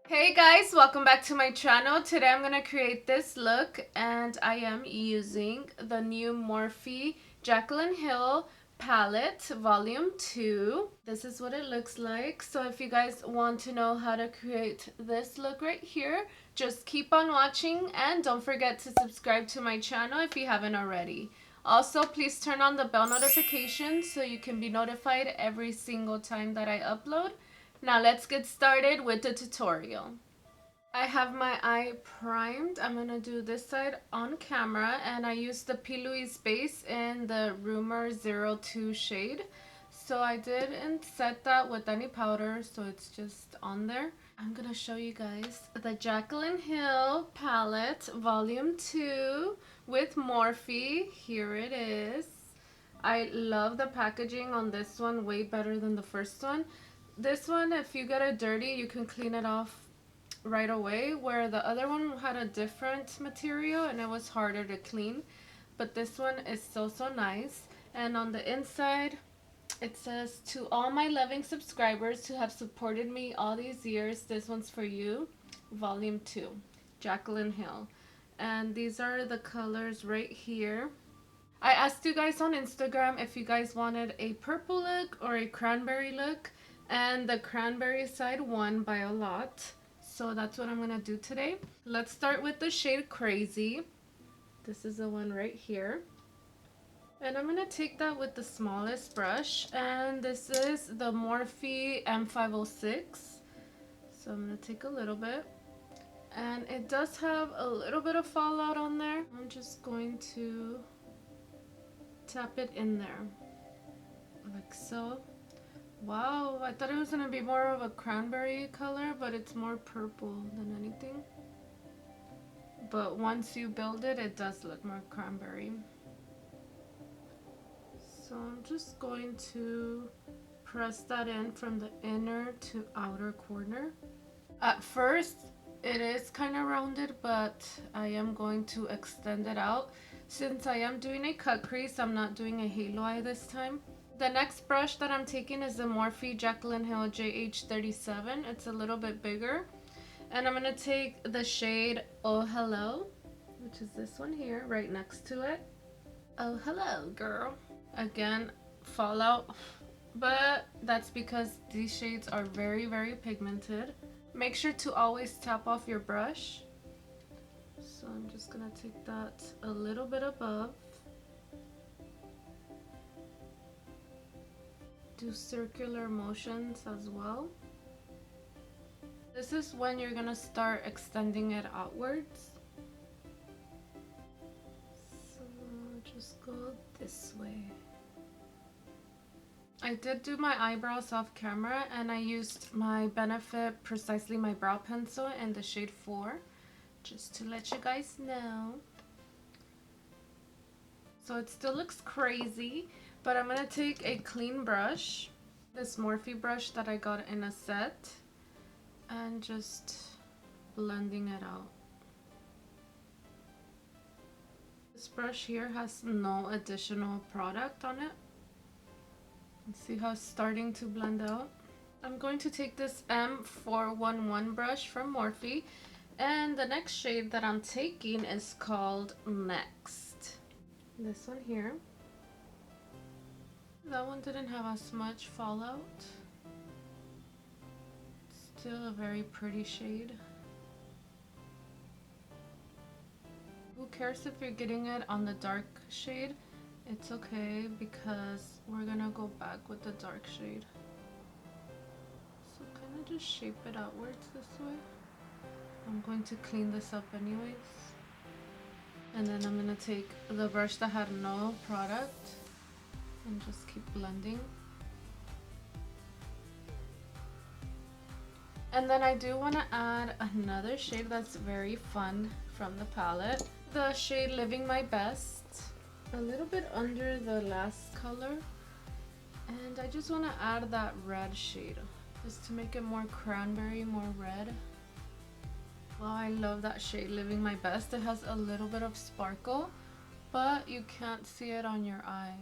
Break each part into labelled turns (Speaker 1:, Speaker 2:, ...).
Speaker 1: Hey guys, welcome back to my channel. Today I'm going to create this look and I am using the new Morphe Jaclynhill palette volume 2. This is what it looks like. So if you guys want to know how to create this look right here, just keep on watching and don't forget to subscribe to my channel if you haven't already. Also, please turn on the bell notifications so you can be notified every single time that I upload. Now let's get started with the tutorial. I have my eye primed. I'm going to do this side on camera and I used the P. Louise base in the Rumor 02 shade. So I didn't set that with any powder, so it's just on there. I'm going to show you guys the Jaclynhill palette volume 2 with Morphe. Here it is. I love the packaging on this one way better than the first one. This one, if you get it dirty, you can clean it off right away, where the other one had a different material and it was harder to clean. But this one is so nice. And on the inside, it says, "To all my loving subscribers who have supported me all these years, this one's for you. Volume 2, Jaclynhill." And these are the colors right here. I asked you guys on Instagram if you guys wanted a purple look or a cranberry look, and the cranberry side won by a lot. So that's what I'm going to do today. Let's start with the shade Crazy. This is the one right here. And I'm going to take that with the smallest brush. And this is the Morphe M506. So I'm going to take a little bit. And it does have a little bit of fallout on there. I'm just going to tap it in there like so. Wow, I thought it was gonna be more of a cranberry color, but it's more purple than anything. But once you build it, it does look more cranberry. So I'm just going to press that in from the inner to outer corner. At first it is kind of rounded, but I am going to extend it out. Since I am doing a cut crease, I'm not doing a halo eye this time. The next brush that I'm taking is the Morphe Jaclynhill JH37. It's a little bit bigger. And I'm going to take the shade Oh Hello, which is this one here, right next to it. Oh hello, girl. Again, fallout, but that's because these shades are very pigmented. Make sure to always tap off your brush. So I'm just going to take that a little bit above. Do circular motions as well. This is when you're gonna start extending it outwards. So just go this way. I did do my eyebrows off camera and I used my Benefit Precisely My Brow Pencil in the shade 4, just to let you guys know. So it still looks crazy, but I'm gonna take a clean brush, this Morphe brush that I got in a set, and just blending it out. This brush here has no additional product on it. See how it's starting to blend out? I'm going to take this M411 brush from Morphe, and the next shade that I'm taking is called Next. This one here. That one didn't have as much fallout. Still a very pretty shade. Who cares if you're getting it on the dark shade? It's okay because we're gonna go back with the dark shade. So kind of just shape it outwards this way. I'm going to clean this up anyways. And then I'm gonna take the brush that had no product and just keep blending. And then I do want to add another shade that's very fun from the palette. The shade Living My Best. A little bit under the last color. And I just want to add that red shade, just to make it more cranberry, more red. Wow, I love that shade, Living My Best. It has a little bit of sparkle, but you can't see it on your eye.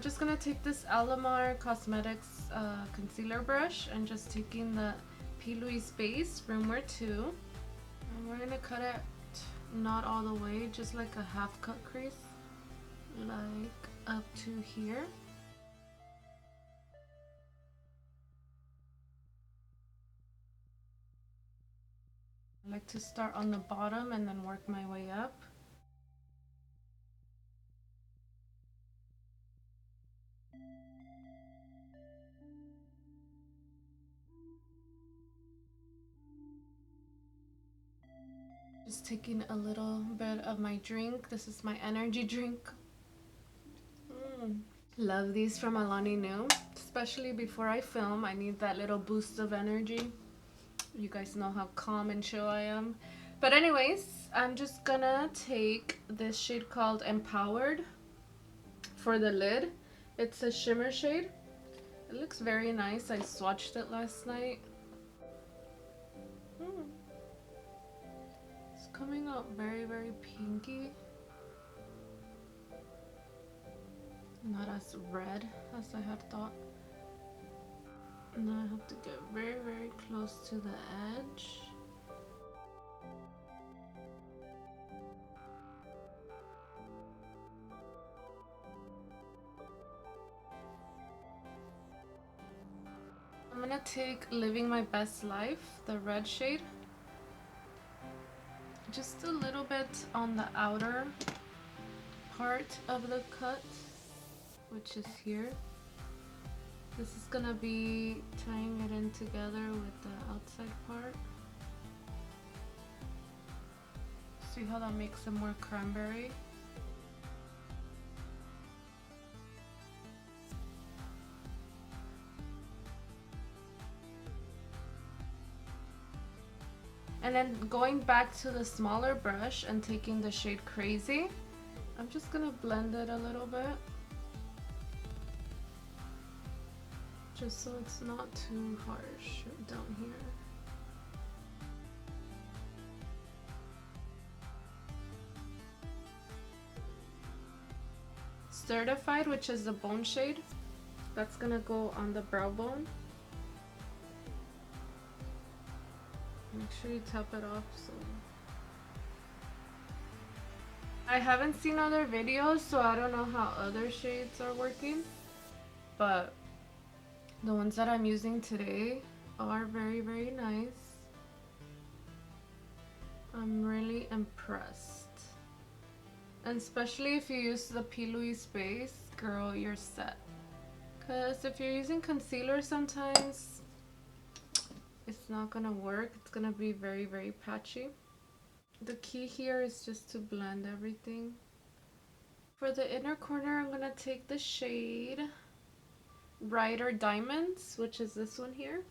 Speaker 1: I'm just gonna take this Alamar Cosmetics concealer brush and just taking the P. Louise base Room Wear 2. And we're gonna cut it not all the way, just like a half cut crease, like up to here. I like to start on the bottom and then work my way up. Just taking a little bit of my drink. This is my energy drink. Love these from Alani Nu. Especially before I film, I need that little boost of energy. You guys know how calm and chill I am. But anyways, I'm just gonna take this shade called Empowered for the lid. It's a shimmer shade. It looks very nice. I swatched it last night. It's coming out very, very pinky. Not as red as I had thought. Now I have to get very, very close to the edge. I'm gonna take Living My Best Life, the red shade. Just a little bit on the outer part of the cut, which is here. This is gonna be tying it in together with the outside part. See how that makes it more cranberry? And then going back to the smaller brush and taking the shade Crazy, I'm just gonna blend it a little bit. Just so it's not too harsh down here. Certified, which is the bone shade, that's gonna go on the brow bone. Make sure you tap it off. So I haven't seen other videos, so I don't know how other shades are working, but the ones that I'm using today are very, very nice. I'm really impressed. And especially if you use the P. Louise base, girl, you're set. Because if you're using concealer sometimes, it's not gonna work. It's gonna be very, very patchy. The key here is just to blend everything. For the inner corner, I'm gonna take the shade Brighter Diamonds, which is this one here.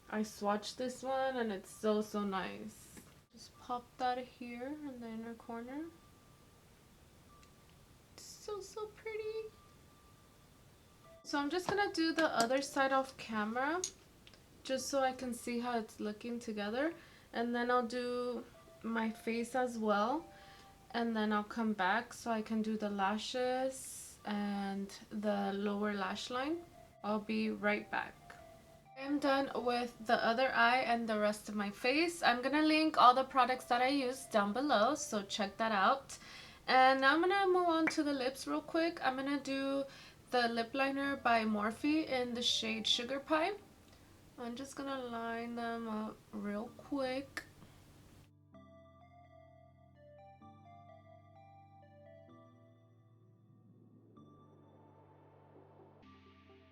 Speaker 1: I swatched this one and it's so, so nice. Just pop that here in the inner corner. So, so pretty. So I'm just gonna do the other side off camera just so I can see how it's looking together, and then I'll do my face as well, and then I'll come back so I can do the lashes and the lower lash line. I'll be right back. I'm done with the other eye and the rest of my face. I'm gonna link all the products that I use down below, so check that out. And now I'm gonna move on to the lips real quick. I'm gonna do the lip liner by Morphe in the shade Sugar Pie. I'm just gonna line them up real quick.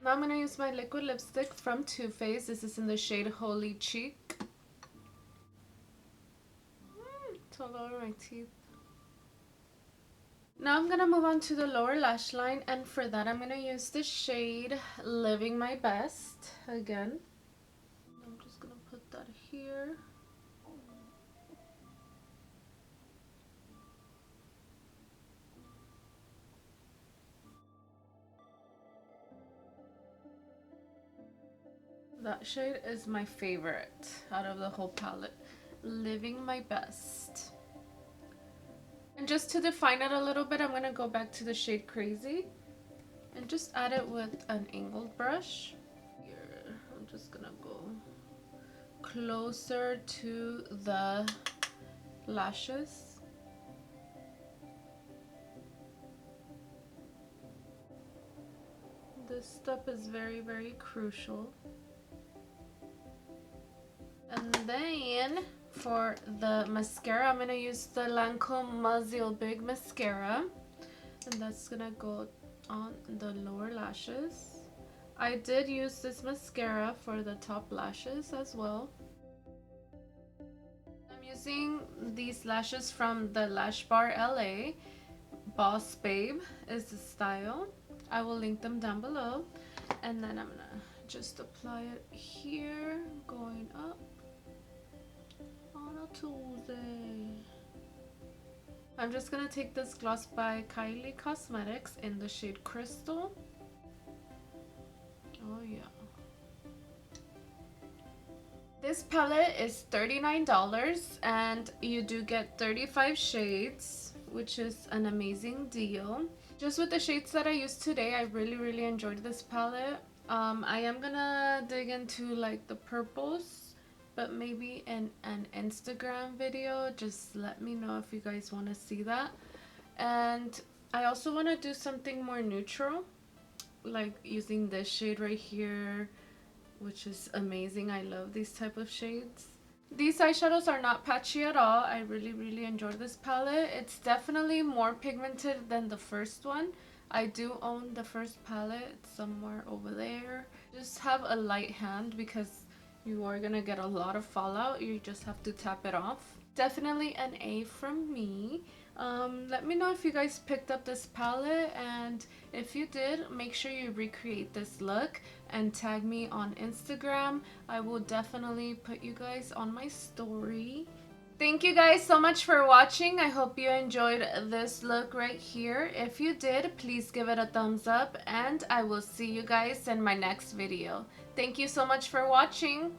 Speaker 1: Now I'm gonna use my liquid lipstick from Too Faced. This is in the shade Holy Cheek. It's all over my teeth. Now I'm gonna move on to the lower lash line, and for that I'm gonna use the shade Living My Best again. I'm just gonna put that here. That shade is my favorite out of the whole palette. Living My Best. And just to define it a little bit, I'm going to go back to the shade Crazy. And just add it with an angled brush. Here, I'm just gonna go closer to the lashes. This step is very, very crucial. And then for the mascara, I'm gonna use the Lancome Muzzle Big Mascara, and that's gonna go on the lower lashes. I did use this mascara for the top lashes as well. I'm using these lashes from the Lash Bar LA. Boss Babe is the style. I will link them down below. And then I'm gonna just apply it here, going up on a Tuesday. I'm just gonna take this gloss by Kylie Cosmetics in the shade Crystal. Oh yeah. This palette is $39 and you do get 35 shades, which is an amazing deal. Just with the shades that I used today, I really enjoyed this palette. I am gonna dig into like the purples, but maybe in an Instagram video. Just let me know if you guys want to see that. And I also want to do something more neutral, like using this shade right here, which is amazing. I love these type of shades. These eyeshadows are not patchy at all. I really enjoyed this palette. It's definitely more pigmented than the first one. I do own the first palette. It's somewhere over there. Just have a light hand because you are gonna get a lot of fallout. You just have to tap it off. Definitely an A from me. Let me know if you guys picked up this palette, and if you did, make sure you recreate this look and tag me on Instagram. I will definitely put you guys on my story. Thank you guys so much for watching. I hope you enjoyed this look right here. If you did, please give it a thumbs up, and I will see you guys in my next video. Thank you so much for watching.